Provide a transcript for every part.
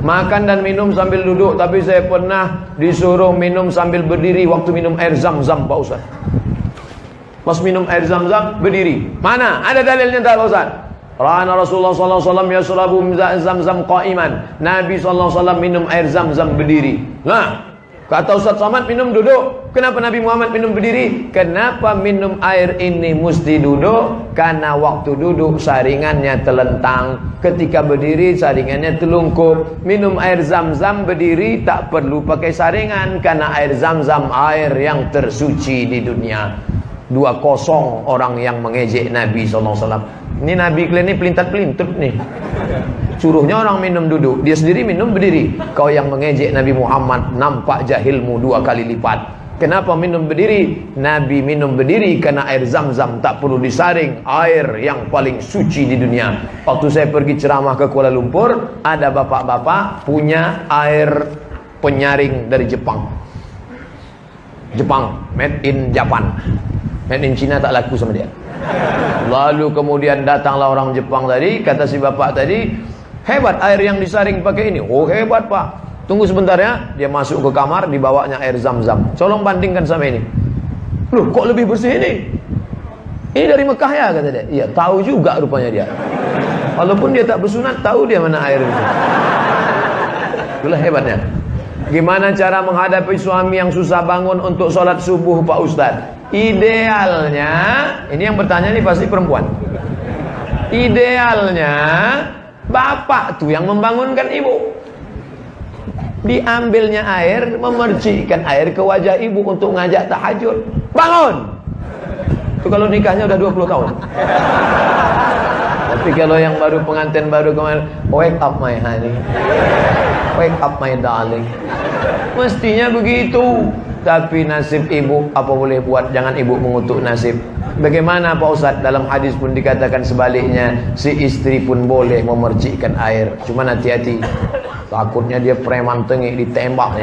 Makan dan minum sambil duduk, tapi saya pernah disuruh minum sambil berdiri waktu minum air zam-zam, Pak Ustaz. Pas minum air zam-zam berdiri. Mana? Ada dalilnya tak, Pak Ustaz? Rana Rasulullah sallallahu alaihi wasallam yashrabu zam-zam qa'iman. Nabi sallallahu alaihi wasallam minum air zam-zam berdiri. Nah, kata Ustaz Somad minum duduk. Kenapa Nabi Muhammad minum berdiri? Kenapa minum air ini mesti duduk? Karena waktu duduk saringannya telentang, ketika berdiri saringannya telungkup. Minum air zam-zam berdiri tak perlu pakai saringan, karena air zam-zam air yang tersuci di dunia. 2-0 orang yang mengejek Nabi SAW. Ini Nabi kalian ini pelintat-pelintut nih. Suruhnya orang minum duduk, dia sendiri minum berdiri. Kau yang mengejek Nabi Muhammad, nampak jahilmu 2 kali lipat. Kenapa minum berdiri? Nabi minum berdiri karena air zam-zam tak perlu disaring, air yang paling suci di dunia. Waktu saya pergi ceramah ke Kuala Lumpur, ada bapak-bapak punya air penyaring dari Jepang. Jepang, made in Japan. Made in China tak laku sama dia. Lalu kemudian datanglah orang Jepang tadi, kata si bapak tadi, hebat air yang disaring pakai ini. Oh hebat Pak. Tunggu sebentar ya. Dia masuk ke kamar, dibawanya air zam-zam. Tolong bandingkan sama ini. Loh kok lebih bersih ini? Ini dari Mekah ya, kata dia. Iya tahu juga rupanya dia. Walaupun dia tak bersunat, tahu dia mana air itu. Itulah hebatnya. Gimana cara menghadapi suami yang susah bangun untuk sholat subuh, Pak Ustadz? Idealnya, ini yang bertanya ini pasti perempuan. Idealnya bapak tuh yang membangunkan ibu. Diambilnya air, memercikkan air ke wajah ibu untuk ngajak tahajud. Bangun! Itu kalau nikahnya udah 20 tahun. Tapi kalau yang baru pengantin baru kemarin, wake up my honey, wake up my darling. Mestinya begitu. Tapi nasib ibu apa boleh buat, jangan ibu mengutuk nasib. Bagaimana Pak Ustadz? Dalam hadis pun dikatakan sebaliknya, si istri pun boleh memercikkan air. Cuma hati-hati, takutnya dia preman tengik ditembak.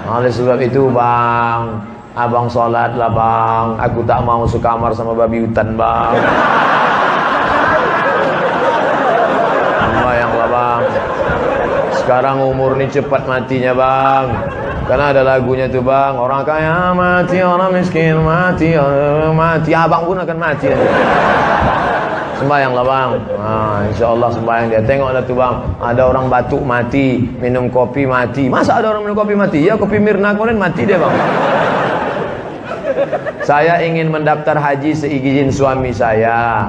Oleh sebab itu bang, abang sholat lah bang. Aku tak mau sekamar sama babi hutan bang. Bayanglah bang, sekarang umur ini cepat matinya bang. Karena ada lagunya tuh bang, orang kaya mati, orang miskin mati, mati, abang pun akan mati. Sembayang lah bang, nah, insya Allah sembayang dia. Tengoklah tuh bang, ada orang batuk mati, minum kopi mati. Masa ada orang minum kopi mati? Ya kopi Mirna kemarin mati dia bang. Saya ingin mendaftar haji seizin suami saya.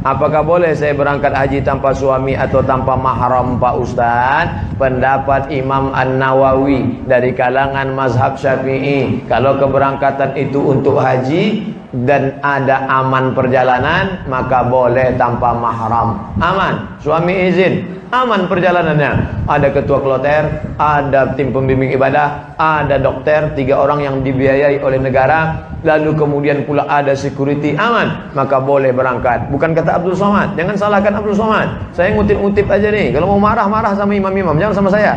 Apakah boleh saya berangkat haji tanpa suami atau tanpa mahram Pak Ustadz? Pendapat Imam An-Nawawi dari kalangan mazhab Syafi'i, kalau keberangkatan itu untuk haji dan ada aman perjalanan, maka boleh tanpa mahram. Aman, suami izin, aman perjalanannya. Ada ketua kloter, ada tim pembimbing ibadah, ada dokter, 3 orang yang dibiayai oleh negara, lalu kemudian pula ada security, aman, maka boleh berangkat. Bukan kata Abdul Somad, jangan salahkan Abdul Somad. Saya ngutip-ngutip aja nih. Kalau mau marah-marah sama imam-imam, jangan sama saya.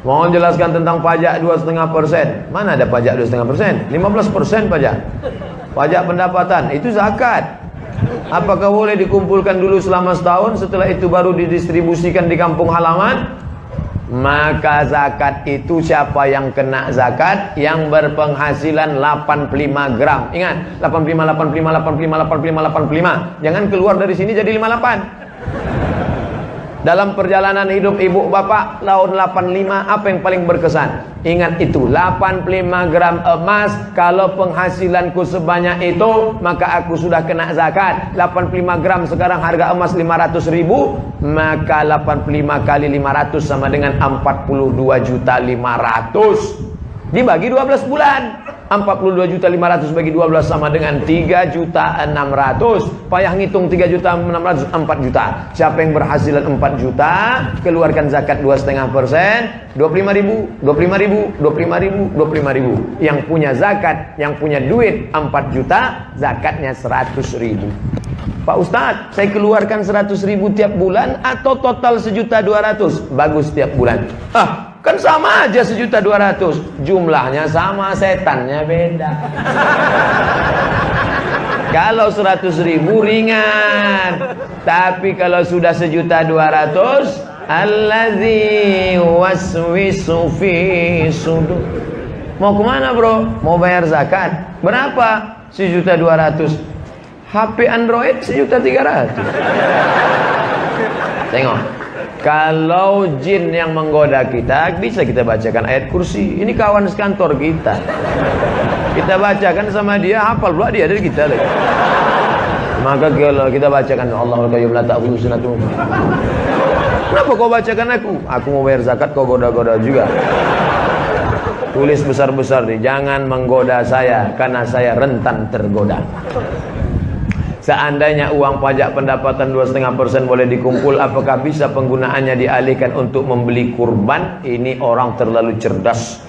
Mohon jelaskan tentang pajak 2,5%. Mana ada pajak 2,5%? 15% pajak. Pajak pendapatan, itu zakat. Apakah boleh dikumpulkan dulu selama setahun, setelah itu baru didistribusikan di kampung halaman? Maka zakat itu siapa yang kena zakat? Yang berpenghasilan 85 gram. Ingat, 85, 85, 85, 85, 85. Jangan keluar dari sini jadi 58. Dalam perjalanan hidup ibu bapak tahun 85, apa yang paling berkesan? Ingat itu, 85 gram emas. Kalau penghasilanku sebanyak itu, maka aku sudah kena zakat. 85 gram sekarang harga emas 500.000, maka 85 kali 500 sama dengan 42.500.000. Dibagi 12 bulan. 42.500.000 bagi 12 sama dengan 3.600.000. Payah ngitung 3.600.000, 4 juta. Siapa yang berhasilan 4 juta, keluarkan zakat 2,5%, 25.000, 25.000, 25.000, 25.000. Yang punya zakat, yang punya duit 4 juta, zakatnya 100.000. Pak Ustadz, saya keluarkan 100.000 tiap bulan atau total 1.200.000? Bagus tiap bulan. Kan sama aja 1.200.000. Jumlahnya sama, setannya beda. Kalau 100.000 ringan. Tapi kalau sudah 1.200.000, allazi waswisu fi sudur. Mau kemana bro? Mau bayar zakat. Berapa? 1.200.000. HP Android 1.300.000. Tengok. Kalau jin yang menggoda kita, bisa kita bacakan ayat kursi. Ini kawan sekantor kita. Kita bacakan sama dia, hafal pula dia dari kita lagi. Maka kalau kita bacakan Allahul Qayyum la ta'khudhuhu sinatun. Kenapa kau bacakan aku? Aku mau bayar zakat, kau goda-goda juga. Tulis besar-besar nih, jangan menggoda saya karena saya rentan tergoda. Seandainya uang pajak pendapatan 2,5% boleh dikumpul, apakah bisa penggunaannya dialihkan untuk membeli kurban? Ini orang terlalu cerdas.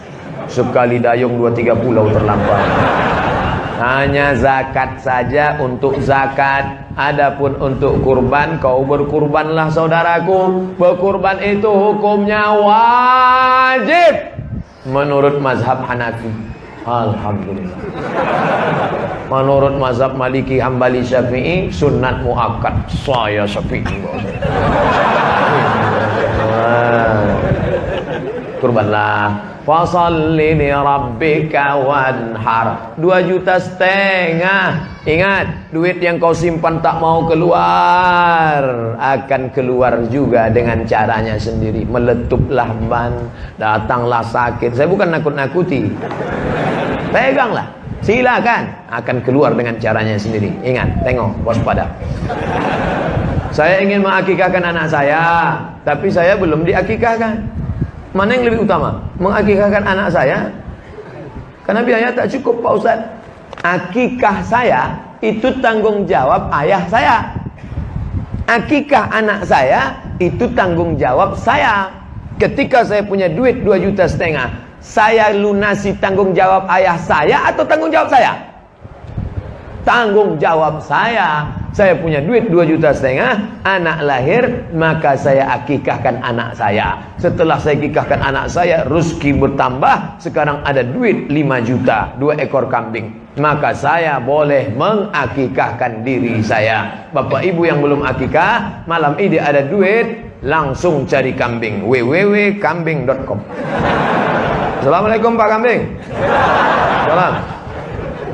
Sekali dayung 2-3 pulau terlampau. Hanya zakat saja untuk zakat. Adapun untuk kurban, kau berkurbanlah saudaraku. Berkurban itu hukumnya wajib menurut mazhab Hanafi. Alhamdulillah. Menurut mazhab Maliki, Hambali, Syafi'i sunat muakkad. Saya Syafi'i. Kurbanlah. Fasalli li rabbika wanhar. 2,5 juta. Ingat, duit yang kau simpan tak mau keluar akan keluar juga dengan caranya sendiri. Meletuplah ban, datanglah sakit. Saya bukan nakut-nakuti. Peganglah, silakan, akan keluar dengan caranya sendiri. Ingat, tengok, waspada. Saya ingin mengakikahkan anak saya, tapi saya belum diakikahkan. Mana yang lebih utama? Mengakikahkan anak saya? Karena biaya tak cukup Pak Ustaz. Akikah saya itu tanggung jawab ayah saya. Akikah anak saya itu tanggung jawab saya. Ketika saya punya duit 2,5 juta, saya lunasi tanggung jawab ayah saya atau tanggung jawab saya? Tanggung jawab saya. Saya punya duit 2,5 juta, anak lahir, maka saya akikahkan anak saya. Setelah saya akikahkan anak saya, rezeki bertambah, sekarang ada duit 5 juta, 2 ekor kambing. Maka saya boleh mengakikahkan diri saya. Bapak ibu yang belum akikah, malam ini ada duit, langsung cari kambing. www.kambing.com. Assalamualaikum Pak Kambing. Salam.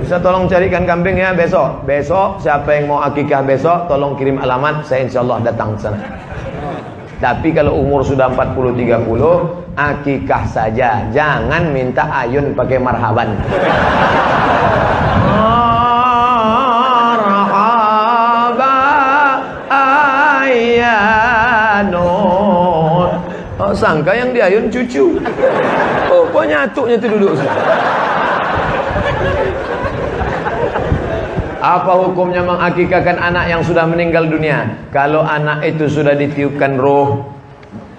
Bisa tolong carikan kambing ya besok. Besok siapa yang mau akikah besok, tolong kirim alamat, saya insyaallah datang ke sana. Tapi kalau umur sudah 40-30, akikah saja. Jangan minta ayun pakai marhaban. Marhaba ayyanun. Oh, sangka yang diayun cucu. Oh, kok nyatuknya itu duduk. Apa hukumnya mengakikahkan anak yang sudah meninggal dunia? Kalau anak itu sudah ditiupkan roh,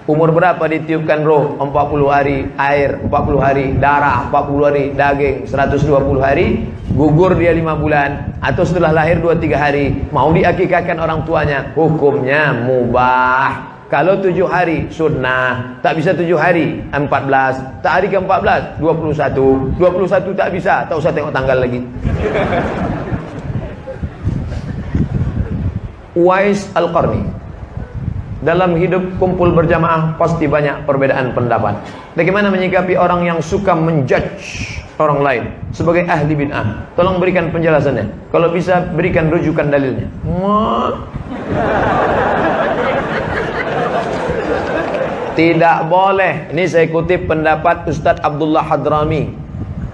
umur berapa ditiupkan roh? 40 hari air, 40 hari darah, 40 hari daging, 120 hari, gugur dia 5 bulan, atau setelah lahir 2-3 hari, mau diakikahkan orang tuanya, hukumnya mubah. Kalau 7 hari sunnah, tak bisa 7 hari 14, tak hari ke-14 21 tak bisa, tak usah tengok tanggal lagi. Uwais Al-Qarni, dalam hidup kumpul berjamaah pasti banyak perbedaan pendapat. Bagaimana menyikapi orang yang suka menjudge orang lain sebagai ahli bid'ah? Tolong berikan penjelasannya. Kalau bisa berikan rujukan dalilnya. Tidak boleh. Ini saya kutip pendapat Ustadz Abdullah Hadrami,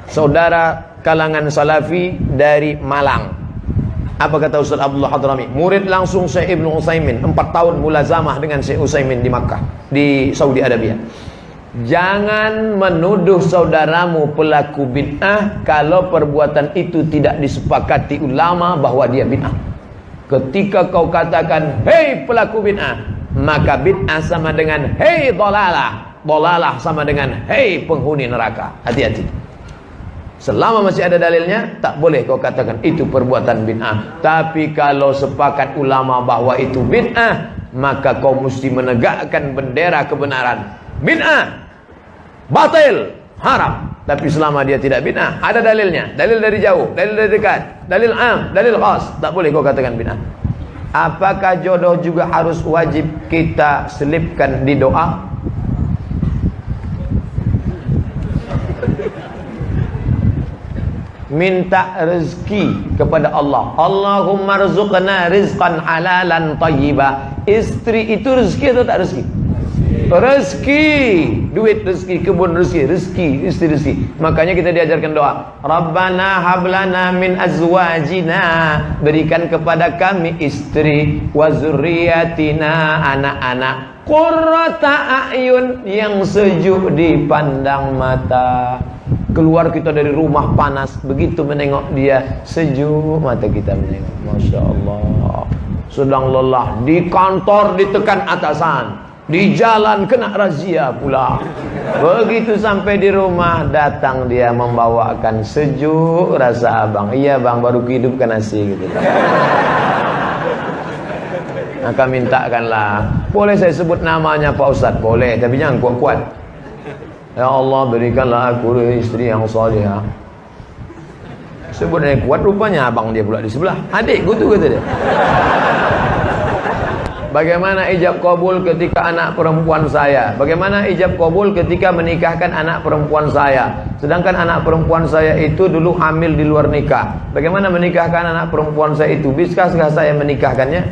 saudara kalangan Salafi dari Malang. Apa kata Ustaz Abdullah Hadrami? Murid langsung Syekh Ibnu Utsaimin, 4 tahun mulazamah dengan Syekh Utsaimin di Makkah, di Saudi Arabia. Jangan menuduh saudaramu pelaku bid'ah kalau perbuatan itu tidak disepakati ulama bahwa dia bid'ah. Ketika kau katakan, hei pelaku bid'ah, maka bid'ah sama dengan hei dolalah, dolalah sama dengan hei penghuni neraka. Hati-hati. Selama masih ada dalilnya, tak boleh kau katakan itu perbuatan bid'ah. Tapi kalau sepakat ulama bahwa itu bid'ah, maka kau mesti menegakkan bendera kebenaran. Bid'ah, batil, haram. Tapi selama dia tidak bid'ah, ada dalilnya. Dalil dari jauh, dalil dari dekat, dalil am, dalil khas. Tak boleh kau katakan bid'ah. Apakah jodoh juga harus wajib kita selipkan di doa? Minta rezeki kepada Allah. Allahumma rzuqna rizqan halalan thayyiba. Istri itu rezeki atau tak rezeki? Rezeki, duit rezeki, kebun rezeki, istri rezeki. Makanya kita diajarkan doa. Rabbana hablana min azwajina, berikan kepada kami istri, wa zurriyatina, anak-anak, qurrata a'yun, yang sejuk dipandang mata. Keluar kita dari rumah panas, begitu menengok dia sejuk mata kita menengok. Masya Allah. Sedang lelah di kantor ditekan atasan, di jalan kena razia pula. Begitu sampai di rumah datang dia membawakan sejuk rasa abang. Iya bang, baru hidupkan nasi gitu. Maka mintakanlah. Boleh saya sebut namanya Pak Ustadz? Boleh, tapi jangan kuat-kuat. Ya Allah, berikanlah aku istri yang salihah. Sebutnya kuat, rupanya abang dia pula di sebelah. Adik gitu kata dia. Bagaimana ijab kabul ketika anak perempuan saya? Bagaimana ijab kabul ketika menikahkan anak perempuan saya? Sedangkan anak perempuan saya itu dulu hamil di luar nikah. Bagaimana menikahkan anak perempuan saya itu? Bisakah saya menikahkannya?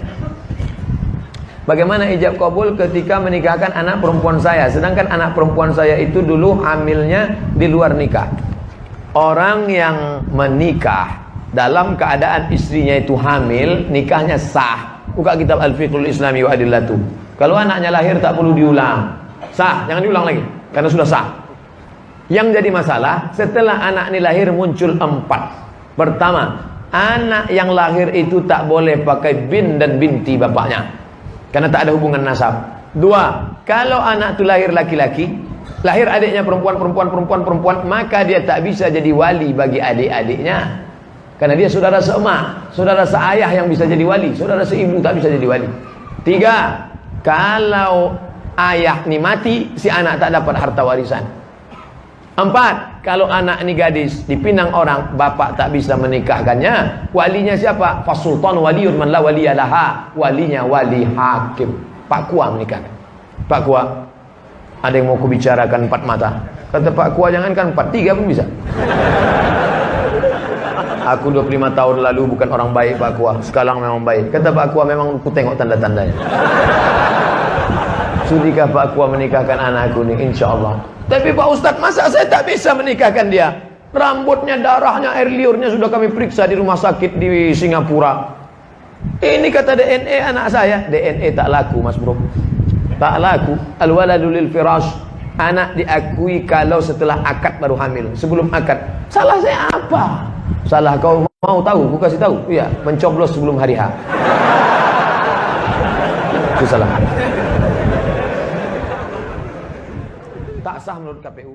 Bagaimana ijab kabul ketika menikahkan anak perempuan saya? Sedangkan anak perempuan saya itu dulu hamilnya di luar nikah. Orang yang menikah dalam keadaan istrinya itu hamil, nikahnya sah. Buka kitab Al-Fiqhul Islami wa Adillatu. Kalau anaknya lahir tak perlu diulang. Sah, jangan diulang lagi karena sudah sah. Yang jadi masalah, setelah anak ini lahir muncul 4. Pertama, anak yang lahir itu tak boleh pakai bin dan binti bapaknya, karena tak ada hubungan nasab. 2, kalau anak itu lahir laki-laki, lahir adiknya perempuan, maka dia tak bisa jadi wali bagi adik-adiknya. Karena dia saudara seemak, saudara seayah yang bisa jadi wali, saudara seibu tak bisa jadi wali. 3, kalau ayah ni mati, si anak tak dapat harta warisan. 4, kalau anak ni gadis dipinang orang, bapak tak bisa menikahkannya. Walinya siapa? Fasultan waliyun man la waliyalaha. Walinya wali hakim. Pak Kua menikahkan. Pak Kua, ada yang mau kubicarakan 4 mata. Kata Pak Kua, jangankan 4, 3 pun bisa. Aku 25 tahun lalu bukan orang baik Pak Kua, sekarang memang baik. Kata Pak Kua, memang aku tengok tanda-tandanya. Sudikah Pak Kua menikahkan anakku ini? Insya Allah. Tapi Pak Ustadz, masa saya tak bisa menikahkan dia? Rambutnya, darahnya, air liurnya sudah kami periksa di rumah sakit di Singapura. Ini kata DNA anak saya. DNA tak laku mas bro, tak laku. Al-waladu lil firash. Anak diakui kalau setelah akad baru hamil. Sebelum akad, salah saya apa? Salah kau mau tahu? Aku kasih tahu. Iya, mencoblos sebelum hari H. Itu salah. Tak sah menurut KPU.